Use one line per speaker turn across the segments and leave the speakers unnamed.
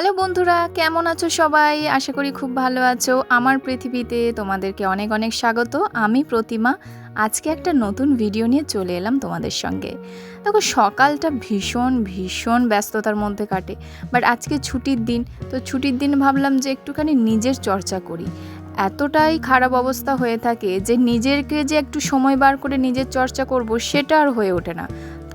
Hello বন্ধুরা, কেমন আছো সবাই? আশা করি খুব ভালো আছো। আমার পৃথিবীতে তোমাদেরকে অনেক অনেক স্বাগত। আমি প্রতিমা। আজকে একটা নতুন ভিডিও নিয়ে চলে এলাম তোমাদের সঙ্গে। দেখো, সকালটা ভীষণ ভীষণ ব্যস্ততার মধ্যে কাটে, বাট আজকে ছুটির দিন। তো ছুটির দিন ভাবলাম যে একটুখানি নিজের চর্চা করি। এতটাই খারাপ অবস্থা হয়ে থাকে যে নিজেকে যে একটু সময় বার করে নিজের চর্চা করব, সেটা আর হয়ে ওঠে না।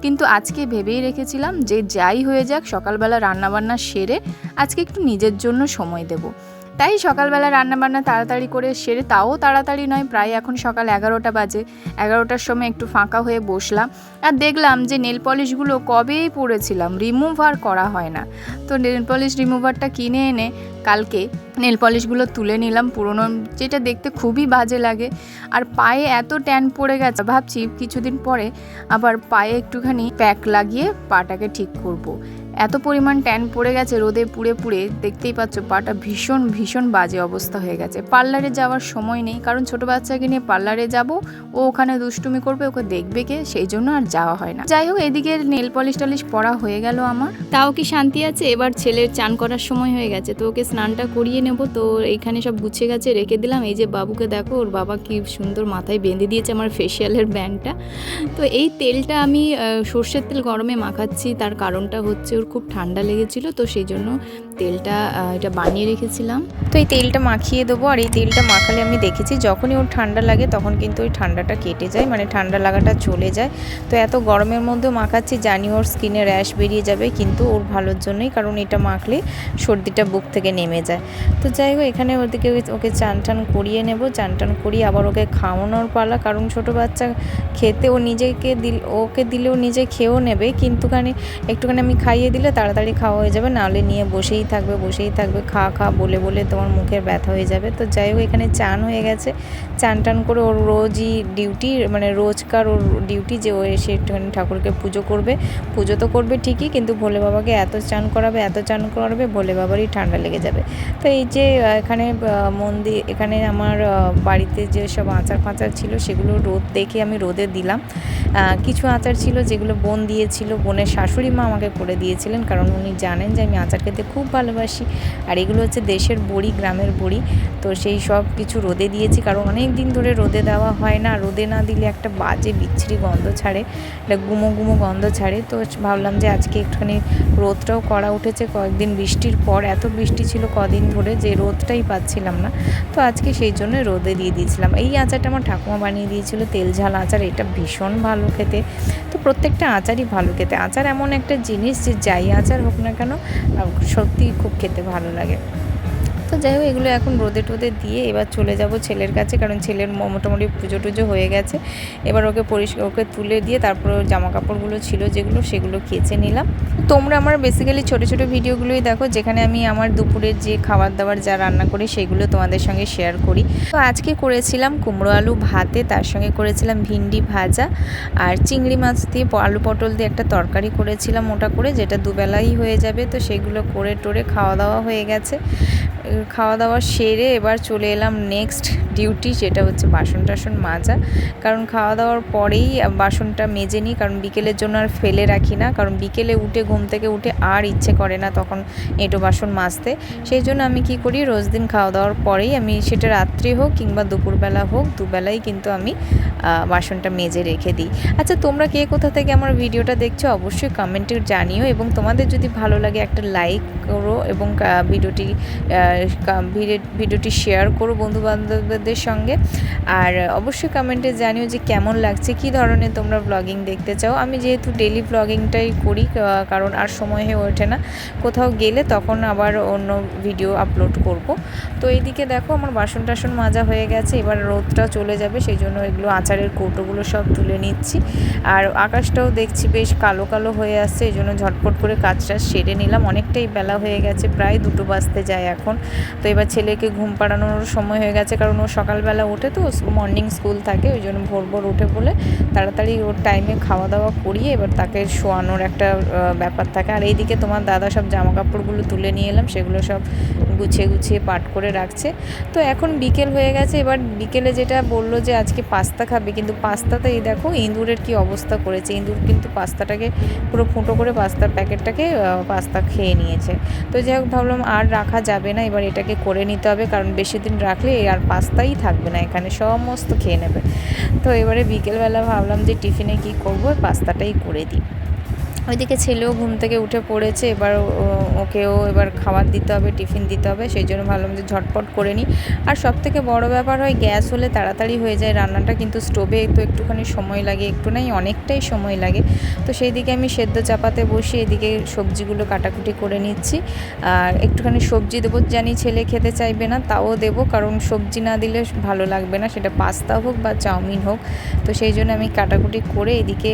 কিন্তু আজকে ভেবেই রেখেছিলাম যে যাই হয়ে যাক, সকালবেলা রান্নাবান্না সেরে আজকে একটু নিজের জন্য সময় দেব। তাই সকালবেলা রান্নাবান্না তাড়াতাড়ি করে সেরে, তাও তাড়াতাড়ি নয়, প্রায় এখন সকাল 11টা বাজে। 11টার সময় একটু ফাঁকা হয়ে বসলাম আর দেখলাম যে নেল পলিশগুলো কবেই পরেছিলাম, রিমুভ আর করা হয় না। তো নেল পলিশ রিমুভারটা কিনে এনে কালকে নেল পলিশগুলো তুলে নিলাম, পুরনো, যেটা দেখতে খুবই বাজে লাগে। আর পায়ে এত ট্যান পড়ে গেছে, ভাবছি কিছুদিন পরে আবার পায়ে একটুখানি প্যাক লাগিয়ে পাটাকে ঠিক করব। এত পরিমাণ ট্যান পড়ে গেছে রোদে পুড়ে পুড়ে, দেখতেই পাচ্ছ পাটা ভীষণ ভীষণ বাজে অবস্থা হয়ে গেছে। পার্লারে যাওয়ার সময় নেই, কারণ ছোটো বাচ্চাকে নিয়ে পার্লারে যাব, ও ওখানে দুষ্টুমি করবে, ওকে দেখবে কে, সেই জন্য আর যাওয়া হয় না। যাই হোক, এদিকে নেল পলিশ টলিশ পরা হয়ে গেল আমার। তাও কি শান্তি আছে, এবার ছেলের চান করার সময় হয়ে গেছে, তো ওকে স্নানটা করিয়ে নেব। তো এইখানে সব গুছিয়ে গেছে, রেখে দিলাম। এই যে বাবুকে দেখো, ওর বাবা কি সুন্দর মাথায় বেঁধে দিয়েছে আমার ফেসিয়ালের ব্যান্ডটা। তো এই তেলটা আমি সর্ষের তেল গরমে মাখাচ্ছি, তার কারণটা হচ্ছে ওর খুব ঠান্ডা লেগেছিল, তো সেই জন্য তেলটা এটা বানিয়ে রেখেছিলাম। তো এই তেলটা মাখিয়ে দেবো। আর এই তেলটা মাখালে আমি দেখেছি যখনই ওর ঠান্ডা লাগে তখন কিন্তু ওই ঠান্ডাটা কেটে যায়, মানে ঠান্ডা লাগাটা চলে যায়। তো এত গরমের মধ্যেও মাখাচ্ছি, জানি ওর স্কিনে র্যাশ বেরিয়ে যাবে, কিন্তু ওর ভালোর জন্যই, কারণ এটা মাখলে সর্দিটা বুক থেকে নেমে যায়। তো যাই হোক, এখানে ওদিকে ওকে চান টান করিয়ে নেব। চান টান করিয়ে আবার ওকে খাওয়ানোর পালা, কারণ ছোটো বাচ্চা খেতে ও নিজেকে ওকে দিলেও নিজে খেয়েও নেবে, কিন্তুখানি একটুখানি আমি খাইয়ে দিলে তাড়াতাড়ি খাওয়া হয়ে যাবে, নাহলে নিয়ে বসেই থাকবে খা খা বলে বলে তোমার মুখের ব্যথা হয়ে যাবে। তো যাই হোক, এখানে চান হয়ে গেছে। চান টান করে ওর রোজই ডিউটি, মানে রোজকার ওর ডিউটি যে ও এসে একটুখানি ঠাকুরকে পুজো তো করবে ঠিকই, কিন্তু ভোলে বাবাকে এত চান করাবে ভোলে বাবারই ঠান্ডা লেগে যাবে। তো এই যে এখানে মন্দির, এখানে আমার বাড়িতে যে সব আচার ফাঁচার ছিল সেগুলো রোদ দেখে আমি রোদে দিলাম। কিছু আচার ছিল যেগুলো বোন দিয়েছিল, বোনের শাশুড়ি মা আমাকে করে দিয়েছিলেন, কারণ উনি জানেন যে আমি আচার খেতে খুব ভালোবাসি। আর এগুলো হচ্ছে দেশের বড়ি, গ্রামের বড়ি। তো সেই সব কিছু রোদে দিয়েছি, কারণ অনেক দিন ধরে রোদে দেওয়া হয় না। রোদে না দিলে একটা বাজে বিচ্ছিরি গন্ধ ছাড়ে, একটা গুমো গুমো গন্ধ ছাড়ে। তো ভাবলাম যে আজকে একটুখানি রোদটাও করা উঠেছে, কয়েকদিন বৃষ্টির পর, এত বৃষ্টি ছিল কদিন ধরে যে রোদটাই পাচ্ছিলাম না। তো আজকে সেই জন্য রোদে দিয়ে দিয়েছিলাম। এই আচারটা আমার ঠাকুমা বানিয়ে দিয়েছিল, তেল ঝাল আচার। এটা ভীষণ ভালো খেতে। তো প্রত্যেকটা আচারই ভালো খেতে। আচার এমন একটা জিনিস যে যাই আচার হোক না কেন, সত্যিই খুব খেতে ভালো লাগে। তো যাই হোক, এগুলো এখন রোদে টোদে দিয়ে এবার চলে যাব ছেলের কাছে, কারণ ছেলের মোটামুটি পুজো টুজো হয়ে গেছে। এবার ওকে তুলে দিয়ে তারপর জামা কাপড়গুলো ছিল যেগুলো, সেগুলো কেচে নিলাম। তোমরা আমার বেসিক্যালি ছোটো ছোটো ভিডিওগুলোই দেখো, যেখানে আমি আমার দুপুরের যে খাবার দাবার যা রান্না করি সেগুলো তোমাদের সঙ্গে শেয়ার করি। তো আজকে করেছিলাম কুমড়ো আলু ভাতে, তার সঙ্গে করেছিলাম ভিন্ডি ভাজা, আর চিংড়ি মাছ দিয়ে আলু পটল দিয়ে একটা তরকারি করেছিলাম মোটা করে, যেটা দুবেলাই হয়ে যাবে। তো সেগুলো করে টোরে খাওয়া দাওয়া হয়ে গেছে। খাওয়া দাওয়া সেরে এবার চলে এলাম নেক্সট ডিউটি, যেটা হচ্ছে বাসন টাসন মাজা। কারণ খাওয়া দাওয়ার পরেই বাসনটা মেজে নিই, কারণ বিকেলের জন্য আর ফেলে রাখি না, কারণ বিকেলে উঠে ঘুম থেকে উঠে আর ইচ্ছে করে না তখন এঁটো বাসন মাজতে। সেই জন্য আমি কি করি, রোজ দিন খাওয়া দাওয়ার পরেই আমি, সেটা রাত্রি হোক কিংবা দুপুরবেলা হোক, দুবেলাই কিন্তু আমি বাসনটা মেজে রেখে দিই। আচ্ছা, তোমরা কে কোথা থেকে আমার ভিডিওটা দেখছো অবশ্যই কমেন্টে জানিও, এবং তোমাদের যদি ভালো লাগে একটা লাইক করো, এবং ভিডিওটি শেয়ার করো বন্ধুবান্ধবদের সঙ্গে। আর অবশ্যই কমেন্টে জানিও যে কেমন লাগছে, কী ধরনের তোমরা ব্লগিং দেখতে চাও। আমি যেহেতু ডেলি ব্লগিংটাই করি, কারণ আর সময় হয়ে ওঠে না, কোথাও গেলে তখন আবার অন্য ভিডিও আপলোড করব। তো এইদিকে দেখো, আমার বাসন টাসন মাজা হয়ে গেছে, এবার রোদটা চলে যাবে, সেই জন্য এগুলো আচারের কৌটোগুলো সব তুলে নিচ্ছি। আর আকাশটাও দেখছি বেশ কালো কালো হয়ে আসছে, এই জন্য ঝটপট করে কাজটা সেরে নিলাম। অনেকটাই বেলা হয়ে গেছে, প্রায় 2টো বাজতে যায় এখন। তো এবার ছেলেকে ঘুম পাড়ানোর সময় হয়ে গেছে, কারণ ও সকালবেলা ওঠে, তো মর্নিং স্কুল থাকে, ওই জন্য ভোর উঠে বলে তাড়াতাড়ি ওর টাইমে খাওয়া দাওয়া করিয়ে এবার তাকে শোয়ানোর একটা ব্যাপার থাকে। আর এইদিকে তোমার দাদা সব জামা কাপড়গুলো তুলে নিয়ে এলাম, সেগুলো সব গুছিয়ে গুছিয়ে পাট করে রাখছে। তো এখন বিকেল হয়ে গেছে, এবার বিকেলে যেটা বললো যে আজকে পাস্তা খাবে, কিন্তু পাস্তাতে এই দেখো ইঁদুরের কি অবস্থা করেছে। ইঁদুর কিন্তু পাস্তাটাকে পুরো ফুটো করে পাস্তার প্যাকেটটাকে পাস্তা খেয়ে নিয়েছে। তো যাই হোক ভাবলাম আর রাখা যাবে না, এবার এটাকে করে নিতে হবে, কারণ বেশি দিন রাখলে আর পাস্তাই থাকবে না, এখানে সমস্ত খেয়ে নেবে। তো এবারে বিকেলবেলা ভাবলাম যে টিফিনে কি করব, পাস্তাটাই করে দিই। ওইদিকে ছেলেও ঘুম থেকে উঠে পড়েছে, এবার ওকেও এবার খাবার দিতে হবে, টিফিন দিতে হবে, সেই জন্য ভাবলাম যে ঝটপট করে নিই। আর সবথেকে বড় ব্যাপার হয় গ্যাস হলে তাড়াতাড়ি হয়ে যায় রান্নাটা, কিন্তু স্টোভে তো একটুখানি সময় লাগে, একটু নাই অনেকটাই সময় লাগে। তো সেই দিকে আমি সেদ্ধ চাপাতে বসে এদিকে সবজিগুলো কাটাকুটি করে নিচ্ছি। আর একটুখানি সবজি দেবো, জানি ছেলে খেতে চাইবে না, তাও দেবো, কারণ সবজি না দিলে ভালো লাগবে না, সেটা পাস্তা হোক বা চাউমিন হোক। তো সেই জন্য আমি কাটাকুটি করে এদিকে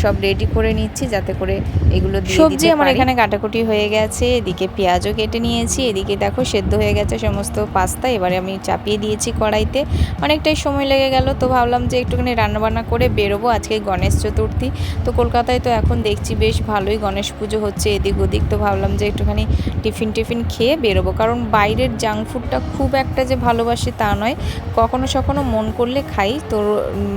সব রেডি করে নিচ্ছি, যাতে করে এগুলো দিয়ে সবজি আমার এখানে কাটাকুটি হয়ে গেছে। এদিকে পেঁয়াজও কেটে নিয়েছি, এদিকে দেখো সেদ্ধ হয়ে গেছে সমস্ত পাস্তা। এবারে আমি চাপিয়ে দিয়েছি কড়াইতে, অনেকটাই সময় লেগে গেল। তো ভাবলাম যে একটুখানি রান্নাবান্না করে বেরোবো, আজকে গণেশ চতুর্থী। তো কলকাতায় তো এখন দেখছি বেশ ভালোই গণেশ পুজো হচ্ছে এদিক ওদিক। তো ভাবলাম যে একটুখানি টিফিন খেয়ে বেরোবো, কারণ বাইরের জাঙ্ক ফুডটা খুব একটা যে ভালোবাসি তা নয়, কখনো সখনো মন করলে খাই। তো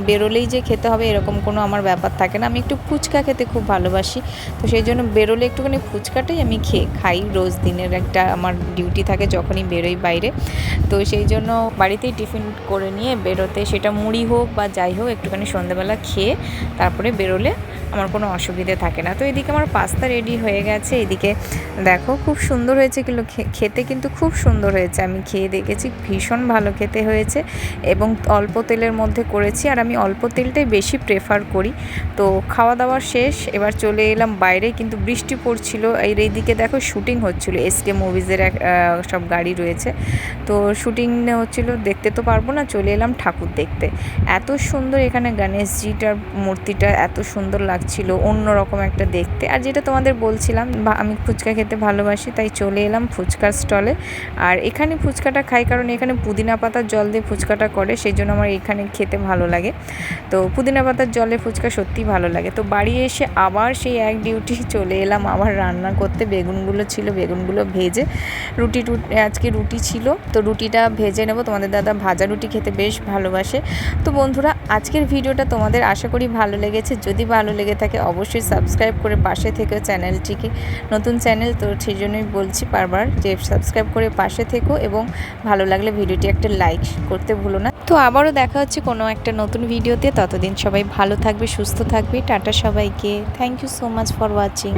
বেরোলেই যে খেতে হবে এরকম কোনো আমার ব্যাপার থাকে না। আমি একটু ফুচকা খেতে খুব ভালোবাসি, তো সেই জন্য বেরোলে একটুখানি ফুচকাটাই আমি খাই রোজ দিনের একটা আমার ডিউটি থাকে যখনই বেরোই বাইরে। তো সেই জন্য বাড়িতেই টিফিন করে নিয়ে বেরোতে, সেটা মুড়ি হোক বা যাই হোক, একটুখানি সন্ধ্যাবেলা খেয়ে তারপরে বেরোলে আমার কোনো অসুবিধে থাকে না। তো এদিকে আমার পাস্তা রেডি হয়ে গেছে, এদিকে দেখো খুব সুন্দর হয়েছে, কিন্তু খেতে কিন্তু খুব সুন্দর হয়েছে। আমি খেয়ে দেখেছি, ভীষণ ভালো খেতে হয়েছে, এবং অল্প তেলের মধ্যে করেছি, আর আমি অল্প তেলটাই বেশি প্রেফার করি। তো খাওয়া দাওয়া শেষ, এবার চলে এলাম বাইরে, কিন্তু বৃষ্টি পড়ছিল। এইদিকে দেখো শুটিং হচ্ছিল, এসকে মুভিজের সব গাড়ি রয়েছে, তো শুটিং হচ্ছিল, দেখতে তো পারবো না, চলে এলাম ঠাকুর দেখতে। এত সুন্দর এখানে গণেশজিটার মূর্তিটা এত সুন্দর লাগছিল, অন্যরকম একটা দেখতে। আর যেটা তোমাদের বলছিলাম, আমি ফুচকা খেতে ভালোবাসি, তাই চলে এলাম ফুচকার স্টলে। আর এখানে ফুচকাটা খাই কারণ এখানে পুদিনা পাতার জল দিয়ে ফুচকাটা করে, সেই জন্য আমার এখানে খেতে ভালো লাগে। তো পুদিনা পাতার জলে ফুচকা সত্যিই ভালো লাগে। তো বাড়ি এসে আবার সেই এক ডিউটি, চলে এলাম আবার রান্না করতে। বেগুনগুলো ছিল, বেগুনগুলো ভেজে আজকে রুটি ছিল, তো রুটিটা ভেজে নেব। তোমাদের দাদা ভাজা রুটি খেতে বেশ ভালোবাসে। তো বন্ধুরা, আজকের ভিডিওটা তোমাদের আশা করি ভালো লেগেছে। যদি ভালো লেগে থাকে অবশ্যই সাবস্ক্রাইব করে পাশে থেকো চ্যানেলটিকে, নতুন চ্যানেল তো সেই জন্যই বলছি বারবার যে সাবস্ক্রাইব করে পাশে থেকো, এবং ভালো লাগলে ভিডিওটি একটা লাইক করতে ভুলো না। তো আবারও দেখা হচ্ছে কোনো একটা নতুন ভিডিওতে, ততদিন সবাই ভালো থাকবে, সুস্থ থাকবে। টাটা সবাইকে, thank you so much for watching.